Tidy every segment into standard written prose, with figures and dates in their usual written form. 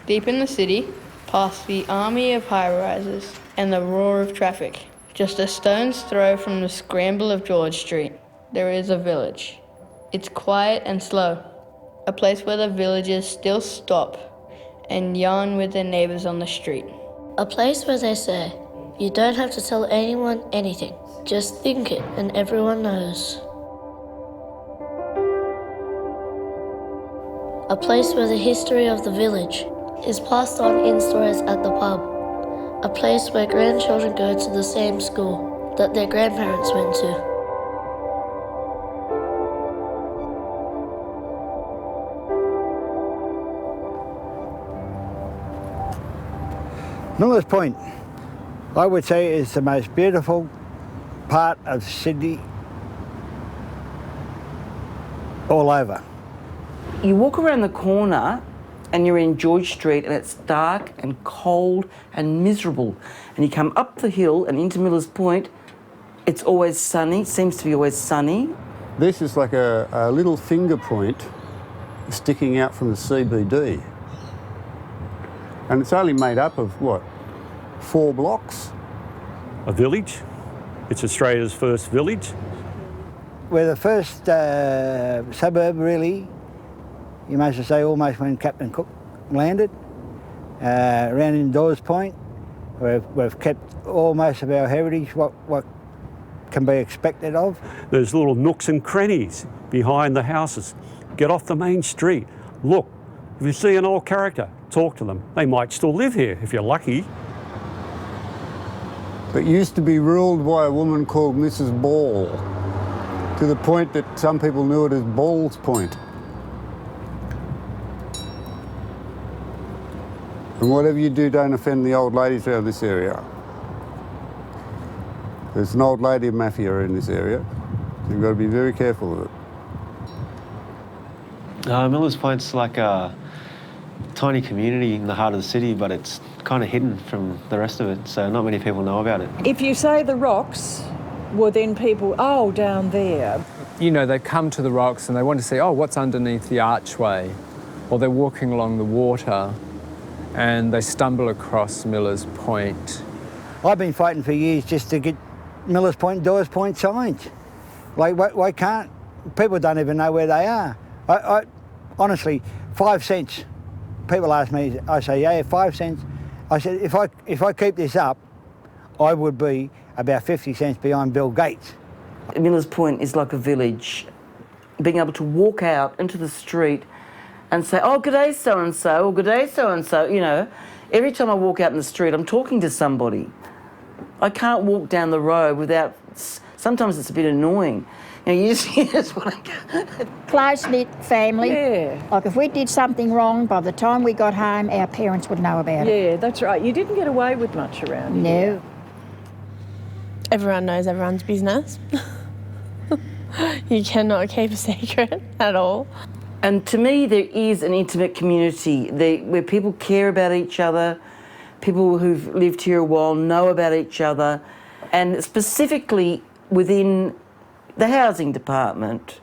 Deep in the city, past the army of high-rises and the roar of traffic, just a stone's throw from the scramble of George Street, there is a village. It's quiet and slow, a place where the villagers still stop and yarn with their neighbours on the street. A place where they say, you don't have to tell anyone anything, just think it and everyone knows. A place where the history of the village is passed on in stories at the pub. A place where grandchildren go to the same school that their grandparents went to. Millers Point, I would say, is the most beautiful part of Sydney all over. You walk around the corner and you're in George Street and it's dark and cold and miserable. And you come up the hill and into Millers Point, it's always sunny, seems to be always sunny. This is like a little finger point sticking out from the CBD. And it's only made up of, what, 4 blocks? A village. It's Australia's first village. We're the first suburb, really, you might as well say, almost when Captain Cook landed. Around in Dawes Point, we've kept almost of our heritage, what can be expected of. There's little nooks and crannies behind the houses. Get off the main street. Look, if you see an old character, talk to them. They might still live here if you're lucky. It used to be ruled by a woman called Mrs. Ball, to the point that some people knew it as Ball's Point. And whatever you do, don't offend the old ladies around this area. There's an old lady mafia in this area. You've got to be very careful of it. Millers Point's like a tiny community in the heart of the city, but it's kind of hidden from the rest of it, so not many people know about it. If you say the rocks, well then people, oh, down there. You know, they come to the rocks and they want to see, oh, what's underneath the archway? Or they're walking along the water and they stumble across Millers Point. I've been fighting for years just to get Millers Point, Dawes Point signs. Like, why can't, people don't even know where they are. I honestly, 5 cents. People ask me, I say, yeah, 5 cents. I said, if I keep this up, I would be about 50 cents behind Bill Gates. Millers Point is like a village. Being able to walk out into the street and say, oh, good day, so-and-so, or good day, so-and-so, you know. Every time I walk out in the street, I'm talking to somebody. I can't walk down the road without, sometimes it's a bit annoying. You know, you just want to go. Close-knit family. Yeah. Like if we did something wrong, by the time we got home, our parents would know about it. Yeah, that's right. You didn't get away with much around here. No. Everyone knows everyone's business. You cannot keep a secret at all. And to me, there is an intimate community where people care about each other, people who've lived here a while know about each other, and specifically within the housing department,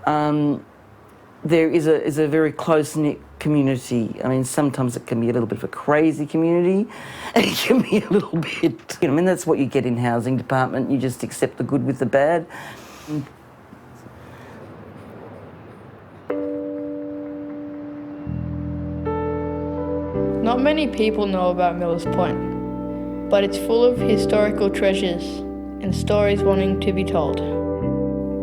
there is a very close-knit community. I mean, sometimes it can be a little bit of a crazy community, and it can be a little bit, you know, I mean, that's what you get in housing department. You just accept the good with the bad. Not many people know about Millers Point, but it's full of historical treasures and stories wanting to be told.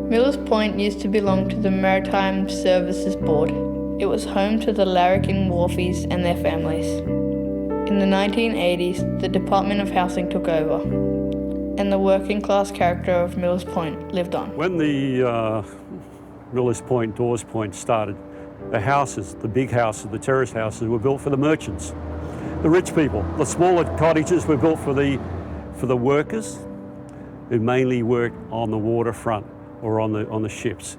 Millers Point used to belong to the Maritime Services Board. It was home to the larrikin wharfies and their families. In the 1980s, the Department of Housing took over, and the working class character of Millers Point lived on. When the Millers Point, Dawes Point started, the houses, the big houses, the terrace houses were built for the merchants, the rich people. The smaller cottages were built for the workers who mainly worked on the waterfront or on the ships.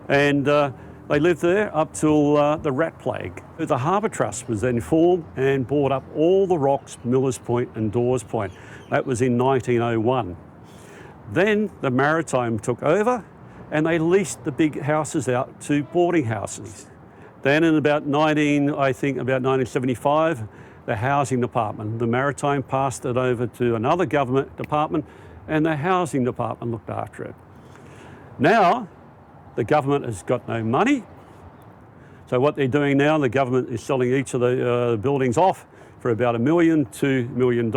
And they lived there up till the rat plague. The Harbour Trust was then formed and bought up all the rocks, Millers Point and Dawes Point. That was in 1901. Then the Maritime took over and they leased the big houses out to boarding houses. Then in about 1975, the housing department, the Maritime passed it over to another government department, and the housing department looked after it. Now, the government has got no money. So what they're doing now, the government is selling each of the buildings off for about $1 million, $2 million.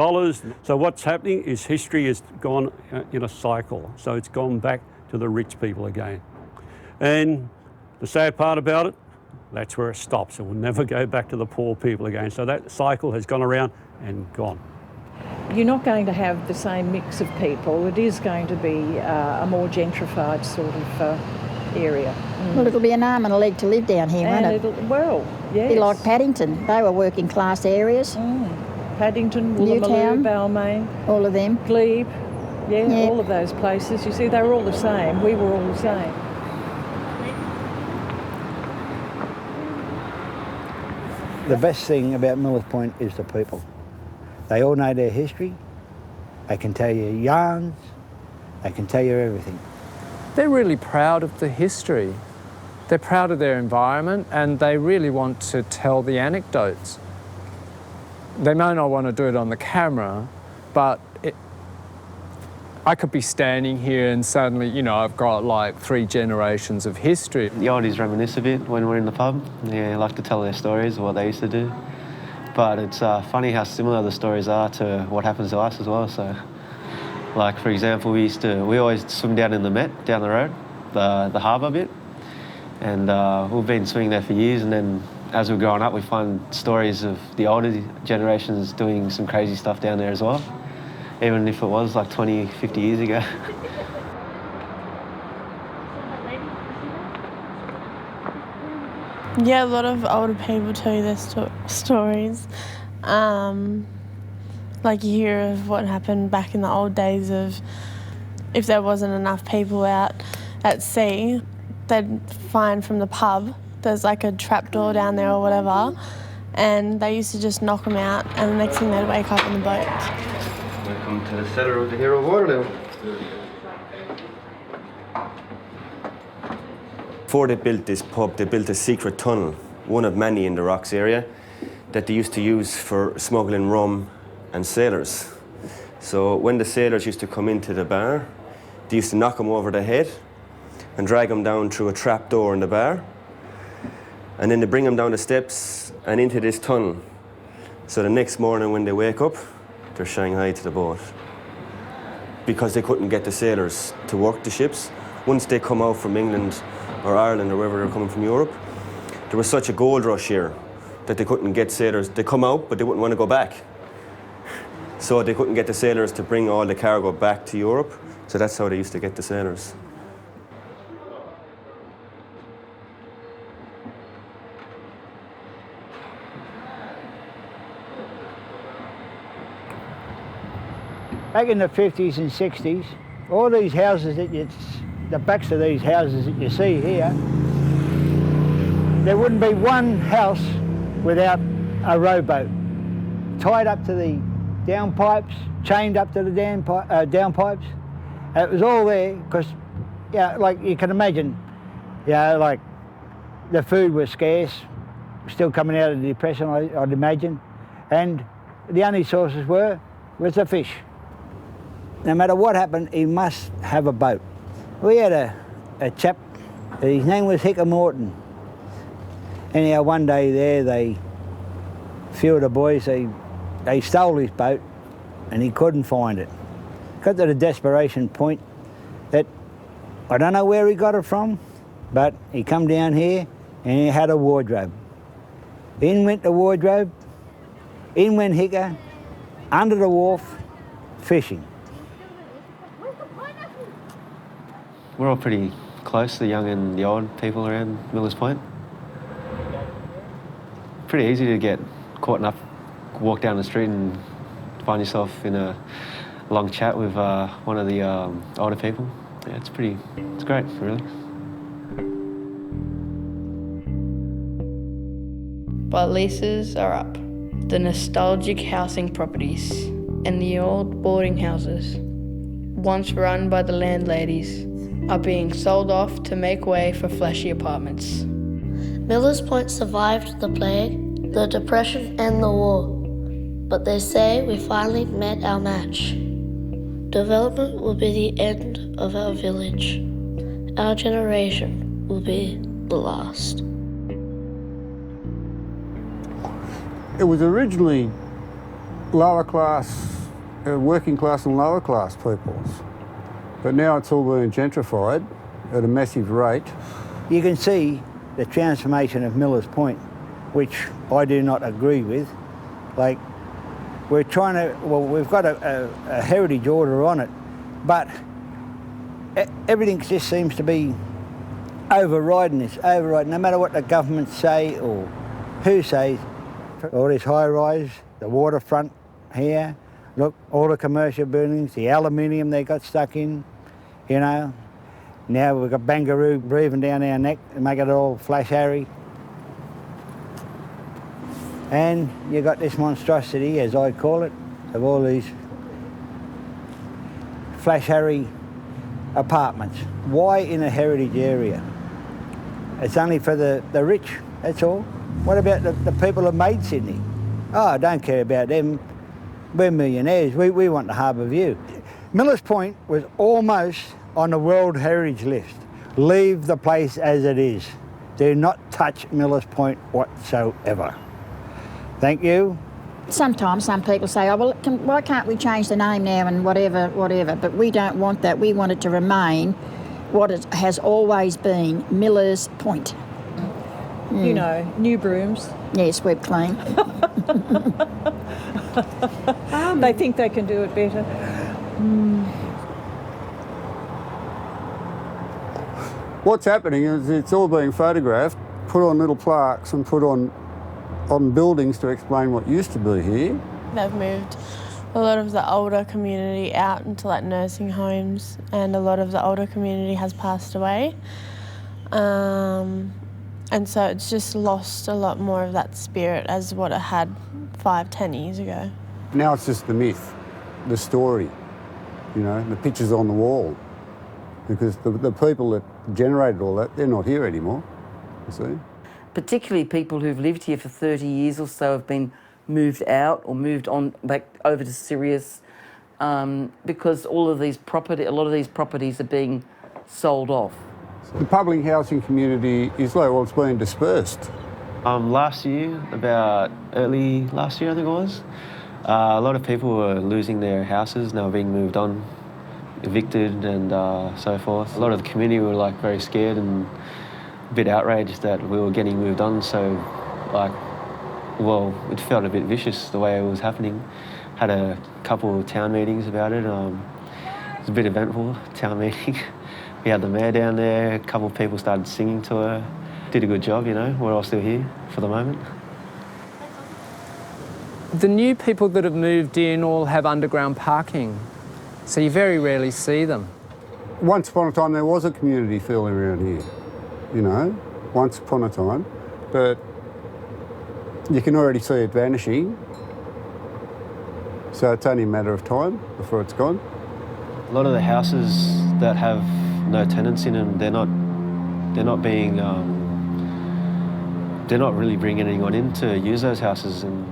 So what's happening is history has gone in a cycle. So it's gone back to the rich people again. And the sad part about it, that's where it stops. It will never go back to the poor people again. So that cycle has gone around and gone. You're not going to have the same mix of people. It is going to be a more gentrified sort of area. Well, it'll be an arm and a leg to live down here, won't it? Well, yes. Be like Paddington. They were working class areas. Paddington, Woolloomooloo, Balmain. All of them. Glebe. Yeah, all of those places. You see, they were all the same. We were all the same. The best thing about Millers Point is the people. They all know their history. They can tell you yarns. They can tell you everything. They're really proud of the history. They're proud of their environment, and they really want to tell the anecdotes. They may not want to do it on the camera, but I could be standing here and suddenly, you know, I've got like 3 generations of history. The oldies reminisce a bit when we're in the pub. Yeah, they like to tell their stories of what they used to do. But it's funny how similar the stories are to what happens to us as well. So, like for example, we always swim down in the Met, down the road, the harbour bit. And we've been swimming there for years, and then as we're growing up, we find stories of the older generations doing some crazy stuff down there as well, even if it was like 20, 50 years ago. Yeah, a lot of older people tell you their stories. Like you hear of what happened back in the old days of if there wasn't enough people out at sea, they'd find from the pub there's like a trapdoor down there or whatever, and they used to just knock them out, and the next thing they'd wake up on the boat. Welcome to the cellar of the Hero of Waterloo. Before they built this pub, they built a secret tunnel, one of many in the Rocks area, that they used to use for smuggling rum and sailors. So when the sailors used to come into the bar, they used to knock them over the head and drag them down through a trap door in the bar. And then they bring them down the steps and into this tunnel. So the next morning when they wake up, they're Shanghai to the boat. Because they couldn't get the sailors to work the ships. Once they come out from England or Ireland or wherever they're coming from Europe, there was such a gold rush here that they couldn't get sailors. They come out, but they wouldn't want to go back. So they couldn't get the sailors to bring all the cargo back to Europe. So that's how they used to get the sailors. Back in the 50s and 60s, all these houses the backs of these houses that you see here, there wouldn't be one house without a rowboat tied up to the downpipes, chained up to the downpipes. It was all there because, yeah, like you can imagine, like the food was scarce, still coming out of the Depression, I'd imagine, and the only sources was the fish. No matter what happened, he must have a boat. We had a chap, his name was Morton. Anyhow, one day there, a few of the boys, they stole his boat and he couldn't find it. Got to the desperation point that I don't know where he got it from, but he come down here and he had a wardrobe. In went the wardrobe, in went Hicker, under the wharf, fishing. We're all pretty close, the young and the old people around Millers Point. Pretty easy to get caught up, walk down the street and find yourself in a long chat with one of the older people. Yeah, it's great, really. But leases are up. The nostalgic housing properties and the old boarding houses, once run by the landladies, are being sold off to make way for flashy apartments. Millers Point survived the plague, the depression and the war, but they say we finally met our match. Development will be the end of our village. Our generation will be the last. It was originally lower class, working class and lower class peoples, but now it's all being gentrified at a massive rate. You can see the transformation of Millers Point, which I do not agree with. Like, we're trying to, well, we've got a heritage order on it, but everything just seems to be overriding this, no matter what the government say or who says. All this high rise, the waterfront here, look, all the commercial buildings, the aluminium they got stuck in, you know. Now we've got Bangaroo breathing down our neck and make it all Flash Harry. And you got this monstrosity, as I call it, of all these Flash Harry apartments. Why in a heritage area? It's only for the rich, that's all. What about the people of made Sydney? Oh, I don't care about them. We're millionaires, we want the harbour view. Millers Point was almost on the World Heritage list. Leave the place as it is. Do not touch Millers Point whatsoever. Thank you. Sometimes some people say, oh, well, why can't we change the name now and whatever, but we don't want that. We want it to remain what it has always been, Millers Point. You know, new brooms. Yeah, sweep clean. They think they can do it better. What's happening is it's all being photographed, put on little plaques and put on buildings to explain what used to be here. They've moved a lot of the older community out into like nursing homes, and a lot of the older community has passed away. And so it's just lost a lot more of that spirit as what it had 5-10 years ago. Now it's just the myth, the story, you know, the pictures on the wall. Because the people that generated all that, they're not here anymore, you see. Particularly people who've lived here for 30 years or so have been moved out or moved on back over to Sirius because a lot of these properties are being sold off. The public housing community is like, well, it's being dispersed. Last year, about early last year I think it was, a lot of people were losing their houses and they were being moved on, evicted and so forth. A lot of the community were like very scared and a bit outraged that we were getting moved on, so like, well, it felt a bit vicious the way it was happening. Had a couple of town meetings about it. It was a bit eventful, town meeting. We had the mayor down there, a couple of people started singing to her. Did a good job, you know, we're all still here for the moment. The new people that have moved in all have underground parking, so you very rarely see them. Once upon a time there was a community feeling around here, you know, once upon a time, but you can already see it vanishing, so it's only a matter of time before it's gone. A lot of the houses that have no tenants in them, they're not really bringing anyone in to use those houses. And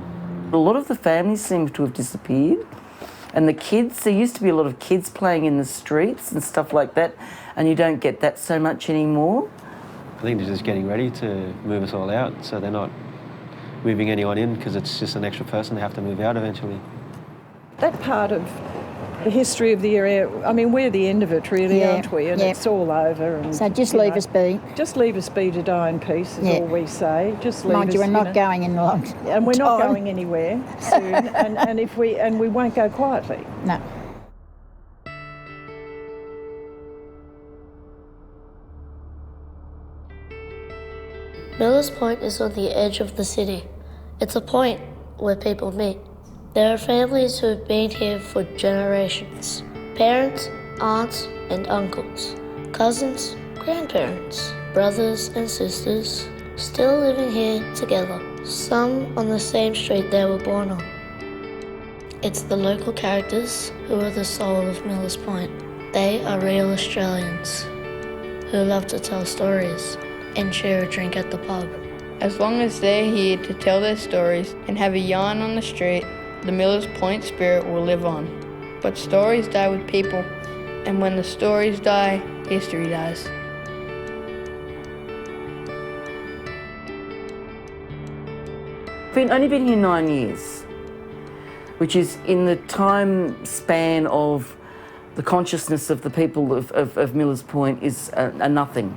a lot of the families seem to have disappeared, and the kids, there used to be a lot of kids playing in the streets and stuff like that, and you don't get that so much anymore. I think they're just getting ready to move us all out, so they're not moving anyone in because it's just an extra person they have to move out eventually. That part of the history of the area, I mean, we're the end of it really, aren't we? And it's all over. And, so just leave us be. Just leave us be to die in peace is all we say. Just leave Mind us, you, we're not going in long and we're time. not going anywhere soon. and we won't go quietly. No. Millers Point is on the edge of the city. It's a point where people meet. There are families who have been here for generations. Parents, aunts and uncles, cousins, grandparents, brothers and sisters, still living here together, some on the same street they were born on. It's the local characters who are the soul of Millers Point. They are real Australians who love to tell stories and share a drink at the pub. As long as they're here to tell their stories and have a yarn on the street, the Millers Point spirit will live on. But stories die with people, and when the stories die, history dies. I've only been here 9 years, which is in the time span of the consciousness of the people of Millers Point is a nothing.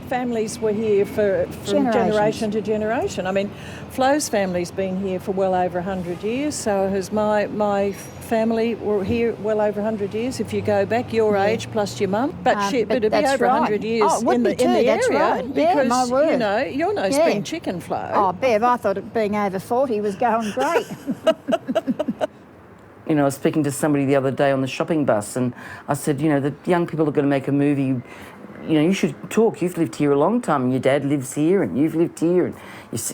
Families were here from generation to generation. I mean, Flo's family's been here for well over 100 years, so has my family were here well over 100 years. If you go back your age plus your mum, but it'd be over 100 years in the area, right. because my word. you know you're no spring chicken, Flo. Oh, Bev, I thought it being over 40 was going great. You know, I was speaking to somebody the other day on the shopping bus, and I said, you know, the young people are going to make a movie. You know, you should talk. You've lived here a long time, and your dad lives here, and you've lived here, and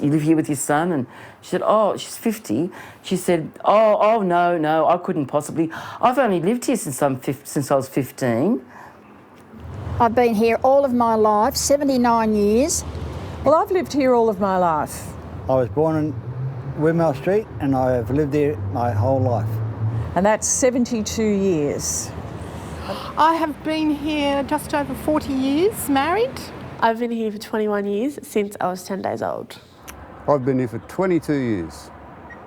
you live here with your son. And she said, oh, she's 50. She said, oh, no, I couldn't possibly. I've only lived here since I was 15. I've been here all of my life, 79 years. Well, I've lived here all of my life. I was born in Windmill Street and I have lived here my whole life. And that's 72 years. I have been here just over 40 years, married. I've been here for 21 years, since I was 10 days old. I've been here for 22 years.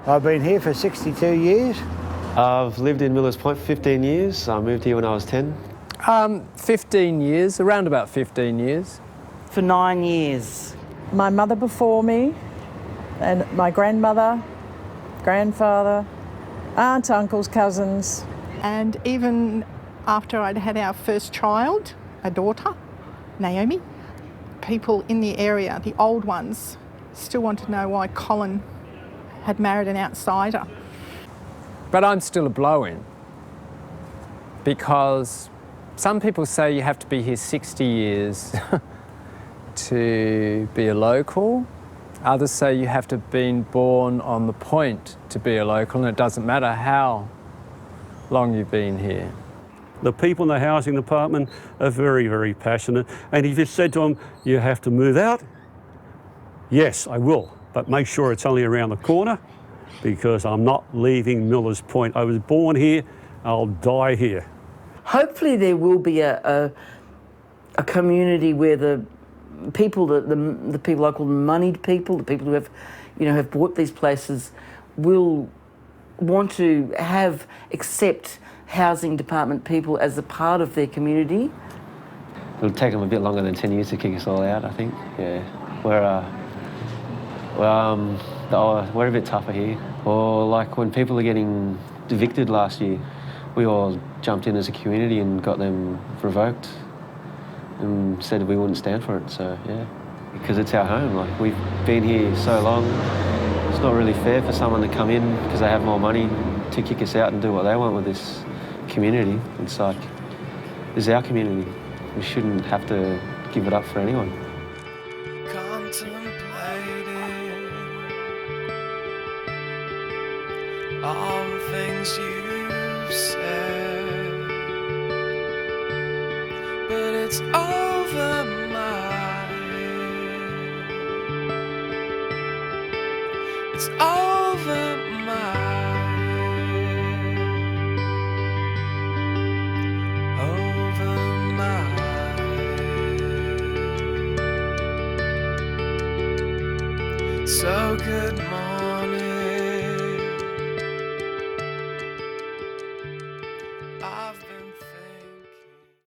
I've been here for 62 years. I've lived in Millers Point for 15 years. I moved here when I was 10. 15 years, around about 15 years. For 9 years. My mother before me, and my grandmother, grandfather, aunts, uncles, cousins. And even after I'd had our first child, a daughter, Naomi, people in the area, the old ones, still want to know why Colin had married an outsider. But I'm still a blow-in, because some people say you have to be here 60 years to be a local. Others say you have to have been born on the point to be a local, and it doesn't matter how long you've been here. The people in the housing department are very, very passionate. And if you said to them, you have to move out, yes, I will, but make sure it's only around the corner, because I'm not leaving Millers Point. I was born here, I'll die here. Hopefully there will be a community where the people, the people I call moneyed people, the people who have, you know, have bought these places, will want to accept housing department people as a part of their community. It'll take them a bit longer than 10 years to kick us all out, I think. Yeah, we're a bit tougher here. Or like when people are getting evicted last year, we all jumped in as a community and got them revoked and said we wouldn't stand for it, so yeah. Because it's our home, like we've been here so long, it's not really fair for someone to come in because they have more money to kick us out and do what they want with this community. It's like, this is our community. We shouldn't have to give it up for anyone. All the things you've said, but it's over my head. It's over my head. Over my head. So good morning. I've been